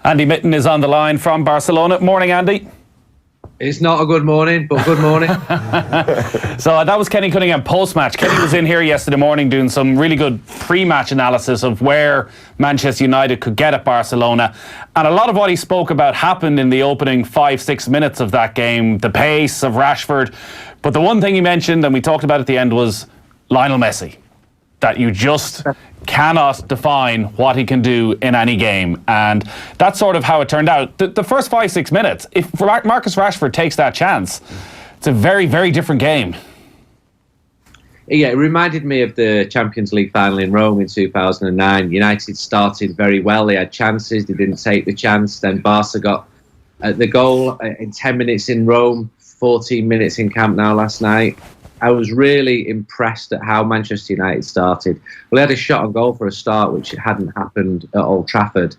Andy Mitten is on the line from Barcelona. Morning, Andy. It's not a good morning, but good morning. So that was Kenny Cunningham post-match. Kenny was in here yesterday morning doing some really good pre-match analysis of where Manchester United could get at Barcelona. And a lot of what he spoke about happened in the opening 5-6 minutes of that game, the pace of Rashford. But the one thing he mentioned, and we talked about at the end, was Lionel Messi. That you just cannot define what he can do in any game. And that's sort of how it turned out. The first 5-6 minutes, if Marcus Rashford takes that chance, it's a very, very different game. Yeah, it reminded me of the Champions League final in Rome in 2009. United started very well. They had chances. They didn't take the chance. Then Barca got the goal in 10 minutes in Rome, 14 minutes in Camp Nou last night. I was really impressed at how Manchester United started. Well, they had a shot on goal for a start, which hadn't happened at Old Trafford.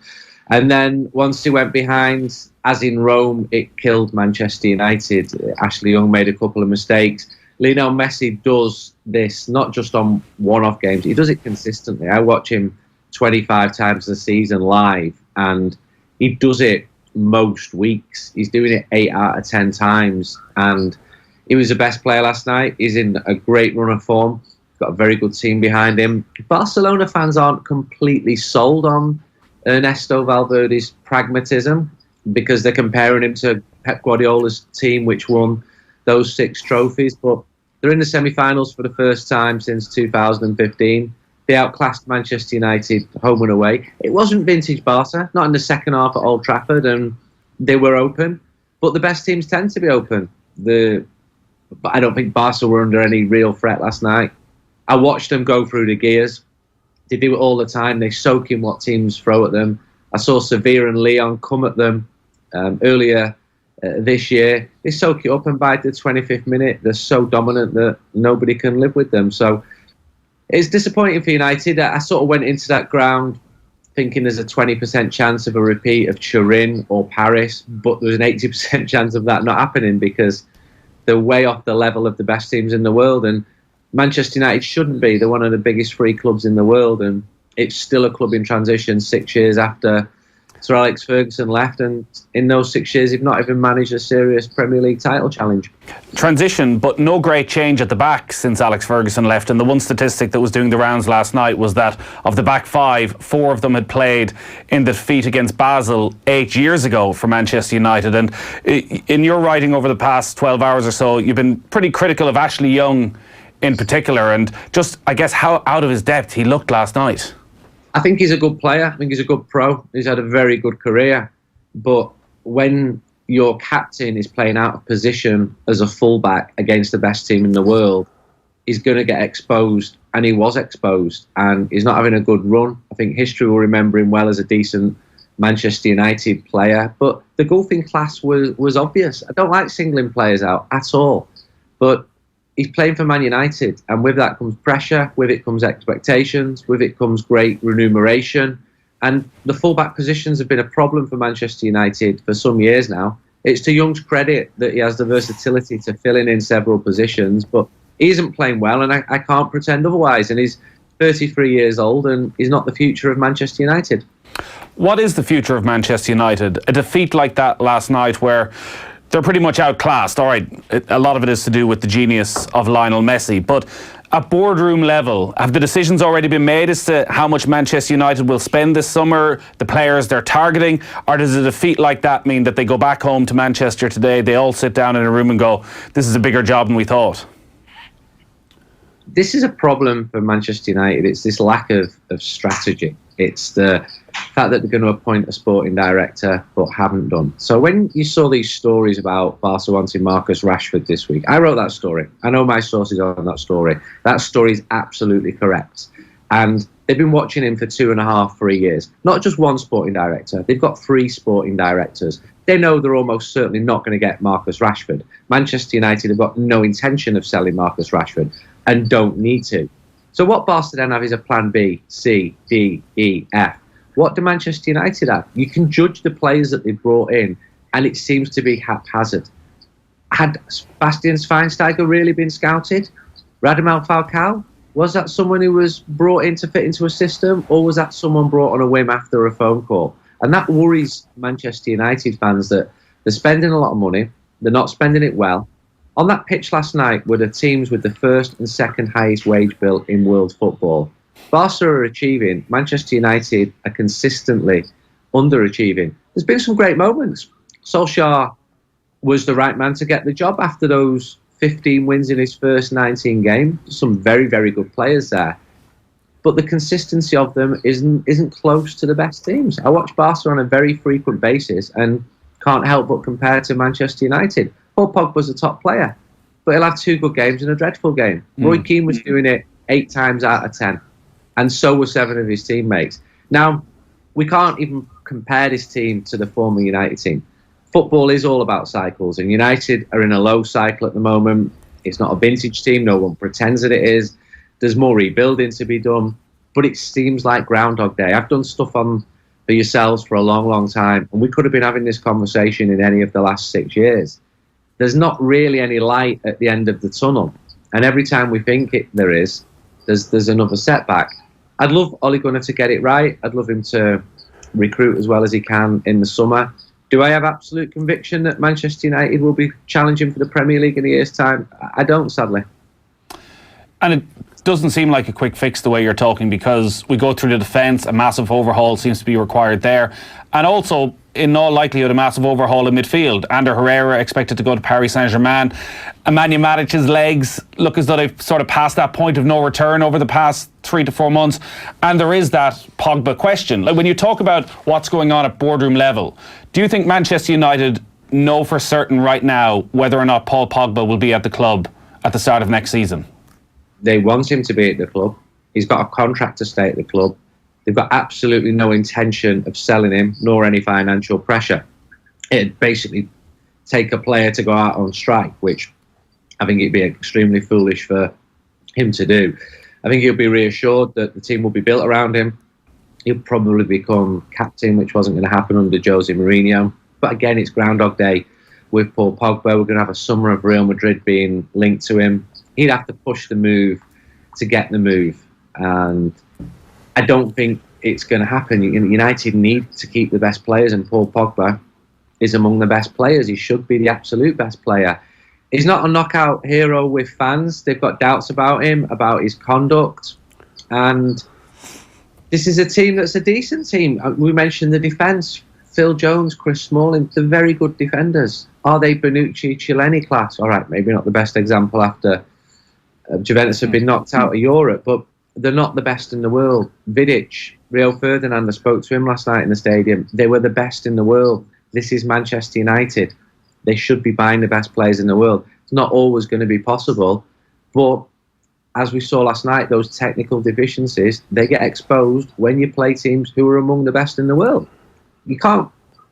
And then once they went behind, as in Rome, it killed Manchester United. Ashley Young made a couple of mistakes. Lionel Messi does this not just on one-off games. He does it consistently. I watch him 25 times a season live, and he does it most weeks. He's doing it 8 out of 10 times, and he was the best player last night. He's in a great run of form. Got a very good team behind him. Barcelona fans aren't completely sold on Ernesto Valverde's pragmatism because they're comparing him to Pep Guardiola's team, which won those 6 trophies. But they're in the semi-finals for the first time since 2015. They outclassed Manchester United home and away. It wasn't vintage Barca, not in the second half at Old Trafford, and they were open. But the best teams tend to be open. But I don't think Barca were under any real threat last night. I watched them go through the gears. They do it all the time. They soak in what teams throw at them. I saw Sevilla and Lyon come at them earlier this year. They soak it up, and by the 25th minute, they're so dominant that nobody can live with them. So it's disappointing for United. I sort of went into that ground thinking there's a 20% chance of a repeat of Turin or Paris, but there's an 80% chance of that not happening because they're way off the level of the best teams in the world, and Manchester United shouldn't be. They're one of the biggest free clubs in the world, and it's still a club in transition 6 years after Sir Alex Ferguson left, and in those 6 years they've not even managed a serious Premier League title challenge. Transition, but no great change at the back since Alex Ferguson left. And the one statistic that was doing the rounds last night was that of the back 5, 4 of them had played in the defeat against Basel 8 years ago for Manchester United. And in your writing over the past 12 hours or so, you've been pretty critical of Ashley Young in particular, and just, I guess, how out of his depth he looked last night. I think he's a good player. I think he's a good pro. He's had a very good career. But when your captain is playing out of position as a fullback against the best team in the world, he's going to get exposed. And he was exposed. And he's not having a good run. I think history will remember him well as a decent Manchester United player. But the golfing class was obvious. I don't like singling players out at all. But he's playing for Man United, and with that comes pressure, with it comes expectations, with it comes great remuneration. And the fullback positions have been a problem for Manchester United for some years now. It's to Young's credit that he has the versatility to fill in several positions, but he isn't playing well, and I can't pretend otherwise. And he's 33 years old, and he's not the future of Manchester United. What is the future of Manchester United? A defeat like that last night where they're pretty much outclassed. All right, a lot of it is to do with the genius of Lionel Messi. But at boardroom level, have the decisions already been made as to how much Manchester United will spend this summer, the players they're targeting? Or does a defeat like that mean that they go back home to Manchester today, they all sit down in a room and go, this is a bigger job than we thought? This is a problem for Manchester United. It's this lack of strategy. It's the fact that they're going to appoint a sporting director but haven't done. So when you saw these stories about Barca wanting Marcus Rashford this week, I wrote that story. I know my sources on that story. That story is absolutely correct. And they've been watching him for 2.5, 3 years. Not just one sporting director. They've got 3 sporting directors. They know they're almost certainly not going to get Marcus Rashford. Manchester United have got no intention of selling Marcus Rashford and don't need to. So what Barca then have is a plan B, C, D, E, F. What do Manchester United have? You can judge the players that they've brought in, and it seems to be haphazard. Had Bastian Schweinsteiger really been scouted? Radamel Falcao? Was that someone who was brought in to fit into a system, or was that someone brought on a whim after a phone call? And that worries Manchester United fans, that they're spending a lot of money, they're not spending it well. On that pitch last night were the teams with the first and second highest wage bill in world football. Barca are achieving, Manchester United are consistently underachieving. There's been some great moments. Solskjaer was the right man to get the job after those 15 wins in his first 19 games. Some very, very good players there. But the consistency of them isn't close to the best teams. I watch Barca on a very frequent basis and can't help but compare to Manchester United. Paul Pogba's a top player, but he'll have 2 good games and a dreadful game. Roy Keane was doing it 8 times out of 10, and so were 7 of his teammates. Now, we can't even compare this team to the former United team. Football is all about cycles, and United are in a low cycle at the moment. It's not a vintage team. No one pretends that it is. There's more rebuilding to be done, but it seems like Groundhog Day. I've done stuff on for yourselves for a long, long time, and we could have been having this conversation in any of the last 6 years. There's not really any light at the end of the tunnel, and every time we think there is, there's another setback. I'd love Ole Gunnar to get it right. I'd love him to recruit as well as he can in the summer. Do I have absolute conviction that Manchester United will be challenging for the Premier League in a year's time? I don't, sadly. And it doesn't seem like a quick fix the way you're talking, because we go through the defence, a massive overhaul seems to be required there, and also in all likelihood a massive overhaul in midfield. Ander Herrera expected to go to Paris Saint-Germain. Nemanja Matic's legs look as though they've sort of passed that point of no return over the past 3 to 4 months, and there is that Pogba question. Like, when you talk about what's going on at boardroom level, do you think Manchester United know for certain right now whether or not Paul Pogba will be at the club at the start of next season? They want him to be at the club. He's got a contract to stay at the club. They've got absolutely no intention of selling him, nor any financial pressure. It'd basically take a player to go out on strike, which I think it'd be extremely foolish for him to do. I think he'll be reassured that the team will be built around him. He'll probably become captain, which wasn't going to happen under Jose Mourinho. But again, it's Groundhog Day with Paul Pogba. We're going to have a summer of Real Madrid being linked to him. He'd have to push the move to get the move. And I don't think it's going to happen. United need to keep the best players, and Paul Pogba is among the best players. He should be the absolute best player. He's not a knockout hero with fans. They've got doubts about him, about his conduct. And this is a team that's a decent team. We mentioned the defence. Phil Jones, Chris Smalling, they're very good defenders. Are they Bonucci, Chiellini class? All right, maybe not the best example after Juventus have been knocked out of Europe, but they're not the best in the world. Vidic, Rio Ferdinand, I spoke to him last night in the stadium. They were the best in the world. This is Manchester United. They should be buying the best players in the world. It's not always going to be possible, but as we saw last night, those technical deficiencies, they get exposed when you play teams who are among the best in the world. You can't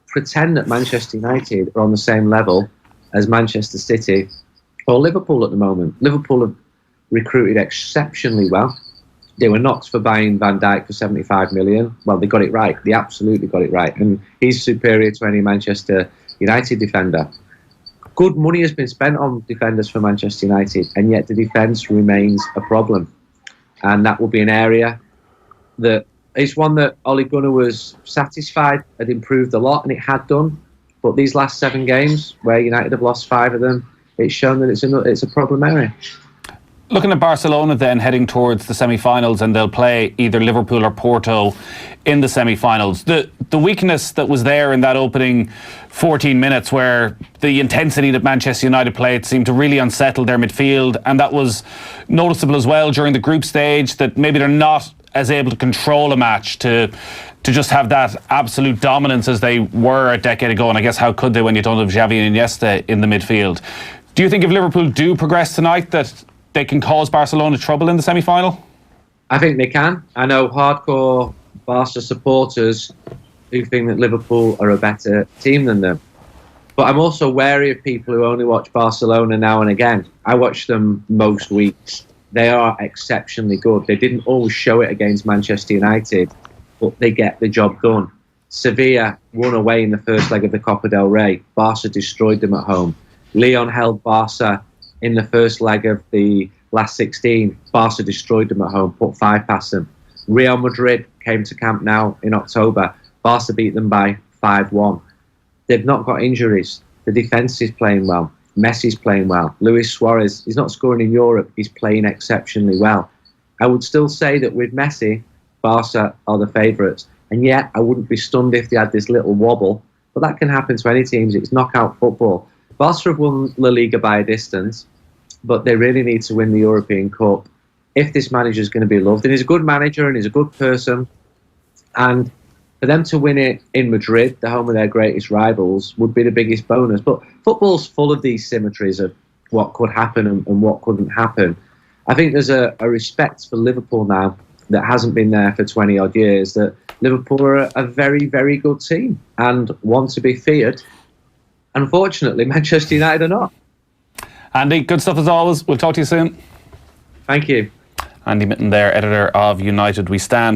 pretend that Manchester United are on the same level as Manchester City or Liverpool at the moment. Liverpool have recruited exceptionally well. They were knocked for buying Van Dijk for 75 million. Well, they got it right. They absolutely got it right. And he's superior to any Manchester United defender. Good money has been spent on defenders for Manchester United, and yet the defence remains a problem. And that will be an area that is one that Ole Gunnar was satisfied had improved a lot, and it had done. But these last 7 games, where United have lost 5 of them, it's shown that it's a problem area. Looking at Barcelona then, heading towards the semi-finals, and they'll play either Liverpool or Porto in the semi-finals. The weakness that was there in that opening 14 minutes, where the intensity that Manchester United played seemed to really unsettle their midfield, and that was noticeable as well during the group stage, that maybe they're not as able to control a match, to just have that absolute dominance as they were a decade ago. And I guess how could they when you don't have Xavi and Iniesta in the midfield? Do you think if Liverpool do progress tonight that they can cause Barcelona trouble in the semi-final? I think they can. I know hardcore Barca supporters who think that Liverpool are a better team than them. But I'm also wary of people who only watch Barcelona now and again. I watch them most weeks. They are exceptionally good. They didn't always show it against Manchester United, but they get the job done. Sevilla won away in the first leg of the Copa del Rey. Barca destroyed them at home. Lyon held Barca in the first leg of the last 16. Barca destroyed them at home, put 5 past them. Real Madrid came to Camp Nou in October. Barca beat them by 5-1. They've not got injuries. The defence is playing well. Messi's playing well. Luis Suarez, he's not scoring in Europe. He's playing exceptionally well. I would still say that with Messi, Barca are the favourites. And yet, I wouldn't be stunned if they had this little wobble. But that can happen to any teams. It's knockout football. Barca have won La Liga by a distance, but they really need to win the European Cup if this manager is going to be loved. And he's a good manager and he's a good person. And for them to win it in Madrid, the home of their greatest rivals, would be the biggest bonus. But football's full of these symmetries of what could happen and what couldn't happen. I think there's a respect for Liverpool now that hasn't been there for 20-odd years, that Liverpool are a very, very good team and one to be feared. Unfortunately, Manchester United are not. Andy, good stuff as always. We'll talk to you soon. Thank you. Andy Mitten there, editor of United We Stand.